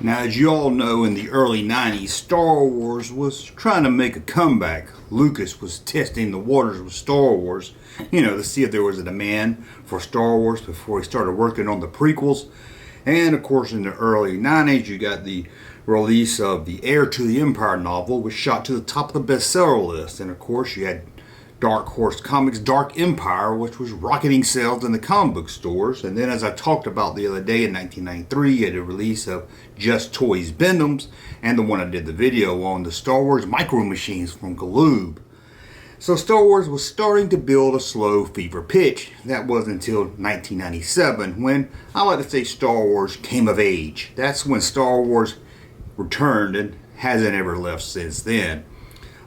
Now, as you all know, in the early 90s, Star Wars was trying to make a comeback. Lucas was testing the waters with Star Wars, to see if there was a demand for Star Wars before he started working on the prequels. And of course, in the early 90s, you got the release of the Heir to the Empire novel, which shot to the top of the bestseller list. And of course, you had Dark Horse Comics' Dark Empire, which was rocketing sales in the comic book stores. And then, as I talked about the other day, in 1993, you had the release of Just Toys Bend-Ems, and the one I did the video on, the Star Wars Micro Machines from Galoob. So Star Wars was starting to build a slow fever pitch. That was until 1997, when I like to say Star Wars came of age. That's when Star Wars returned and hasn't ever left since then.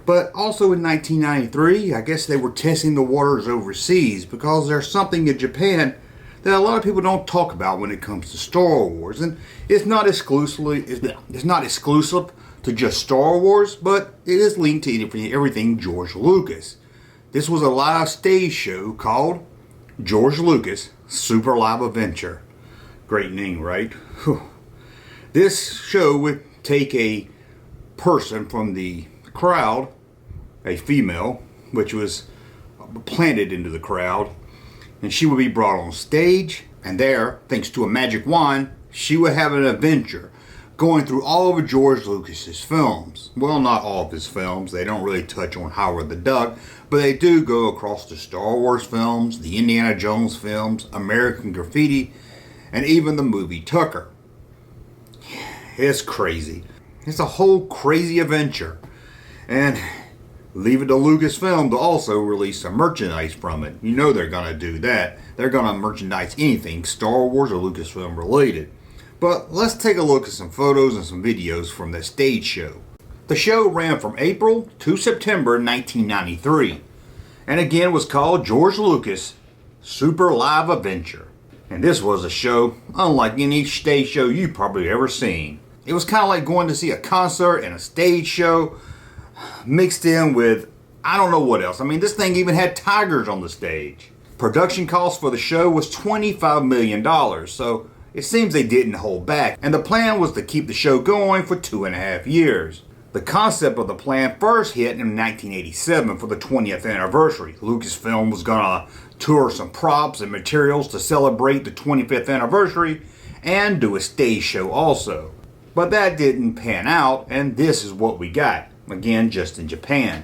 But also in 1993, I guess they were testing the waters overseas, because there's something in Japan that a lot of people don't talk about when it comes to Star Wars. And it's not exclusive to just Star Wars, but it is linked to everything George Lucas. This was a live stage show called George Lucas Super Live Adventure. Great name, right? This show would take a person from the crowd, a female, which was planted into the crowd, and she would be brought on stage, and there, thanks to a magic wand, she would have an adventure going through all of George Lucas's films. Well, not all of his films. They don't really touch on Howard the Duck, but they do go across the Star Wars films, the Indiana Jones films, American Graffiti, and even the movie Tucker. It's crazy. It's a whole crazy adventure. And leave it to Lucasfilm to also release some merchandise from it. You know they're going to do that. They're going to merchandise anything Star Wars or Lucasfilm related. But let's take a look at some photos and some videos from that stage show. The show ran from April to September 1993. And again was called George Lucas Super Live Adventure. And this was a show unlike any stage show you've probably ever seen. It was kind of like going to see a concert and a stage show mixed in with I don't know what else. I mean, this thing even had tigers on the stage. Production cost for the show was $25 million, so it seems they didn't hold back. And the plan was to keep the show going for 2.5 years. The concept of the plan first hit in 1987 for the 20th anniversary. Lucasfilm was gonna tour some props and materials to celebrate the 25th anniversary and do a stage show also. But that didn't pan out, and this is what we got. Again, just in Japan.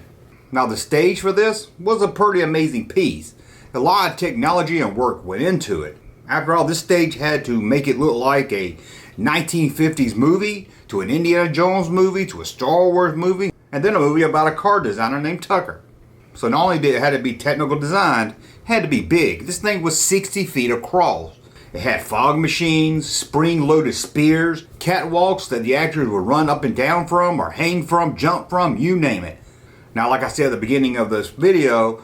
Now, the stage for this was a pretty amazing piece. A lot of technology and work went into it. After all, this stage had to make it look like a 1950s movie, to an Indiana Jones movie, to a Star Wars movie, and then a movie about a car designer named Tucker. So not only did it have to be technical designed, it had to be big. This thing was 60 feet across. It had fog machines, spring-loaded spears, catwalks that the actors would run up and down from, or hang from, jump from, you name it. Now, like I said at the beginning of this video,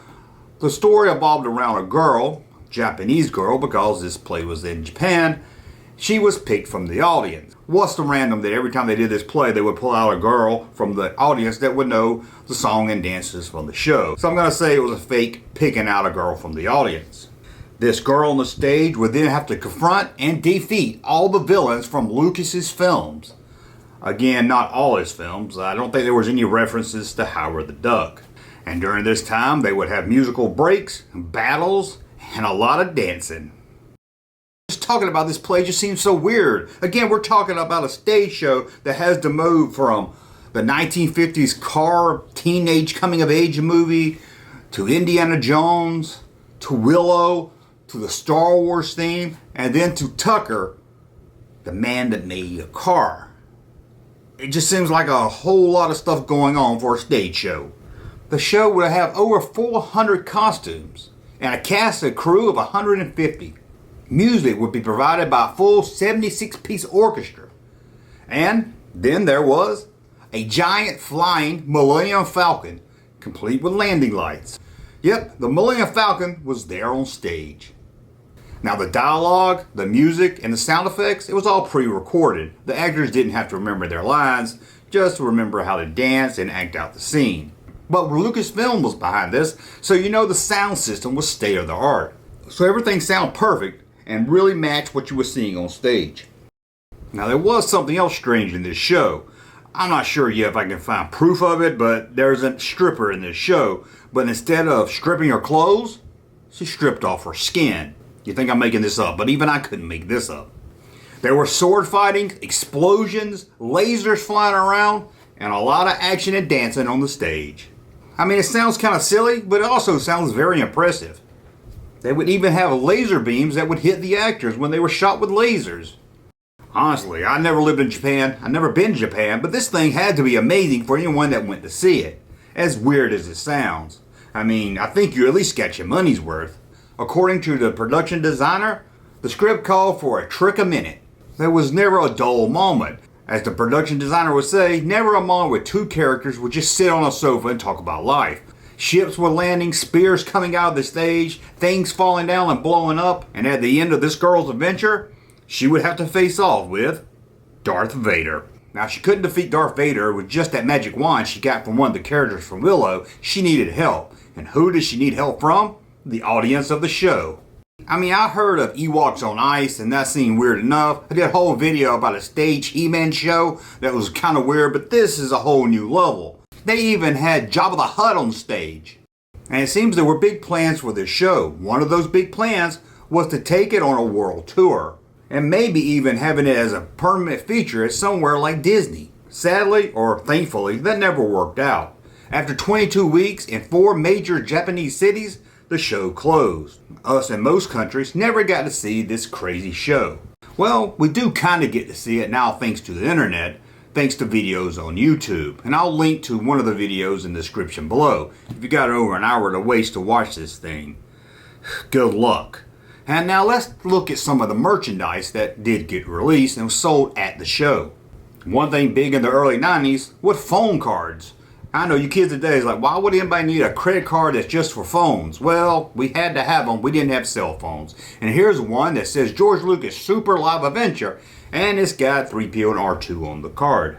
the story evolved around a girl, Japanese girl, because this play was in Japan. She was picked from the audience. What's the random that every time they did this play, they would pull out a girl from the audience that would know the song and dances from the show. So I'm going to say it was a fake picking out a girl from the audience. This girl on the stage would then have to confront and defeat all the villains from Lucas's films. Again, not all his films. I don't think there was any references to Howard the Duck. And during this time, they would have musical breaks, battles, and a lot of dancing. Just talking about this play just seems so weird. Again, we're talking about a stage show that has to move from the 1950s car teenage coming of age movie to Indiana Jones to Willow, to the Star Wars theme, and then to Tucker, the man that made a car. It just seems like a whole lot of stuff going on for a stage show. The show would have over 400 costumes and a cast and crew of 150. Music would be provided by a full 76-piece orchestra. And then there was a giant flying Millennium Falcon, complete with landing lights. Yep, the Millennium Falcon was there on stage. Now, the dialogue, the music, and the sound effects, it was all pre-recorded. The actors didn't have to remember their lines, just to remember how to dance and act out the scene. But Lucasfilm was behind this, so you know the sound system was state-of-the-art. So everything sounded perfect and really matched what you were seeing on stage. Now there was something else strange in this show. I'm not sure yet if I can find proof of it, but there's a stripper in this show. But instead of stripping her clothes, she stripped off her skin. You think I'm making this up, but even I couldn't make this up. There were sword fighting, explosions, lasers flying around, and a lot of action and dancing on the stage. I mean, it sounds kind of silly, but it also sounds very impressive. They would even have laser beams that would hit the actors when they were shot with lasers. Honestly, I never lived in Japan. I've never been to Japan, but this thing had to be amazing for anyone that went to see it. As weird as it sounds. I mean, I think you at least got your money's worth. According to the production designer, the script called for a trick a minute. There was never a dull moment. As the production designer would say, never a moment where two characters would just sit on a sofa and talk about life. Ships were landing, spears coming out of the stage, things falling down and blowing up, and at the end of this girl's adventure, she would have to face off with Darth Vader. Now, she couldn't defeat Darth Vader with just that magic wand she got from one of the characters from Willow. She needed help. And who does she need help from? The audience of the show. I mean, I heard of Ewoks on Ice, and that seemed weird enough. I did a whole video about a stage He-Man show that was kind of weird, but this is a whole new level. They even had Jabba the Hutt on stage. And it seems there were big plans for this show. One of those big plans was to take it on a world tour. And maybe even having it as a permanent feature at somewhere like Disney. Sadly, or thankfully, that never worked out. After 22 weeks in 4 major Japanese cities, the show closed. Us in most countries never got to see this crazy show. Well, we do kind of get to see it now thanks to the internet, thanks to videos on YouTube. And I'll link to one of the videos in the description below. If you got over an hour to waste to watch this thing, good luck. And now let's look at some of the merchandise that did get released and was sold at the show. One thing big in the early 90s was phone cards. I know you kids today is like, why would anybody need a credit card that's just for phones? Well, we had to have them. We didn't have cell phones. And here's one that says George Lucas Super Live Adventure, and it's got 3PO and R2 on the card.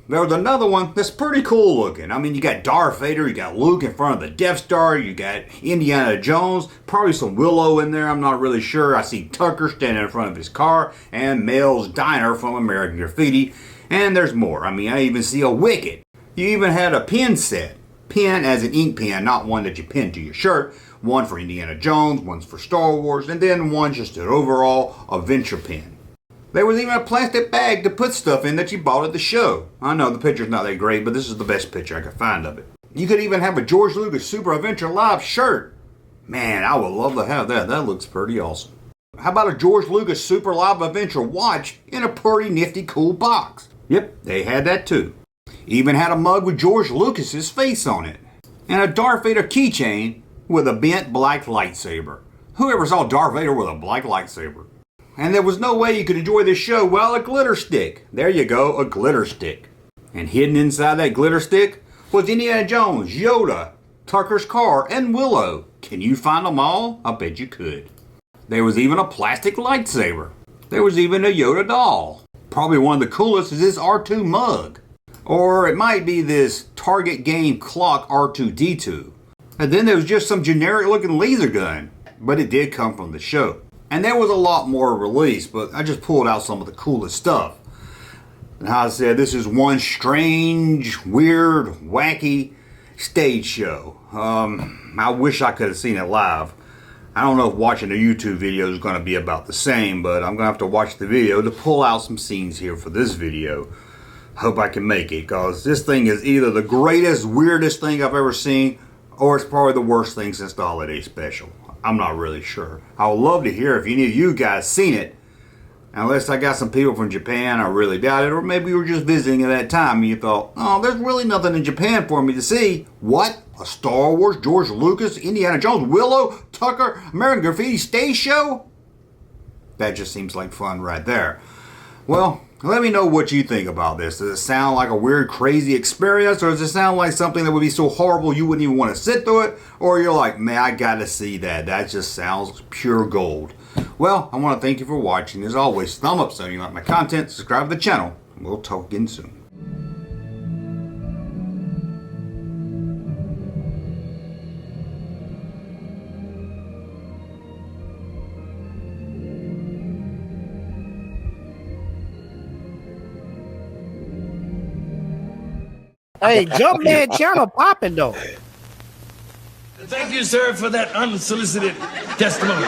There was another one that's pretty cool looking. I mean, you got Darth Vader, you got Luke in front of the Death Star, you got Indiana Jones, probably some Willow in there, I'm not really sure. I see Tucker standing in front of his car, and Mel's Diner from American Graffiti, and there's more. I mean, I even see a Wicket. You even had a pen set. Pen as an ink pen, not one that you pin to your shirt. One for Indiana Jones, one's for Star Wars, and then one just an overall adventure pen. There was even a plastic bag to put stuff in that you bought at the show. I know the picture's not that great, but this is the best picture I could find of it. You could even have a George Lucas Super Adventure Live shirt. Man, I would love to have that. That looks pretty awesome. How about a George Lucas Super Live Adventure watch in a pretty nifty cool box? Yep, they had that too. Even had a mug with George Lucas's face on it. And a Darth Vader keychain with a bent black lightsaber. Whoever saw Darth Vader with a black lightsaber? And there was no way you could enjoy this show without a glitter stick. There you go, a glitter stick. And hidden inside that glitter stick was Indiana Jones, Yoda, Tucker's car, and Willow. Can you find them all? I bet you could. There was even a plastic lightsaber. There was even a Yoda doll. Probably one of the coolest is this R2 mug. Or it might be this Target game clock R2-D2. And then there was just some generic looking laser gun. But it did come from the show. And there was a lot more released, but I just pulled out some of the coolest stuff. And how I said, this is one strange, weird, wacky stage show. I wish I could have seen it live. I don't know if watching a YouTube video is going to be about the same, but I'm going to have to watch the video to pull out some scenes here for this video. Hope I can make it, because this thing is either the greatest, weirdest thing I've ever seen, or it's probably the worst thing since the holiday special. I'm not really sure. I would love to hear if any of you guys seen it. Unless I got some people from Japan, I really doubt it. Or maybe you were just visiting at that time and you thought, oh, there's really nothing in Japan for me to see. What? A Star Wars, George Lucas, Indiana Jones, Willow, Tucker, American Graffiti stage show? That just seems like fun right there. Well, let me know what you think about this. Does it sound like a weird, crazy experience? Or does it sound like something that would be so horrible you wouldn't even want to sit through it? Or you're like, man, I gotta see that. That just sounds pure gold. Well, I want to thank you for watching. As always, thumb up so you like my content, subscribe to the channel, and we'll talk again soon. Hey, Junkman channel popping though. Thank you, sir, for that unsolicited testimony.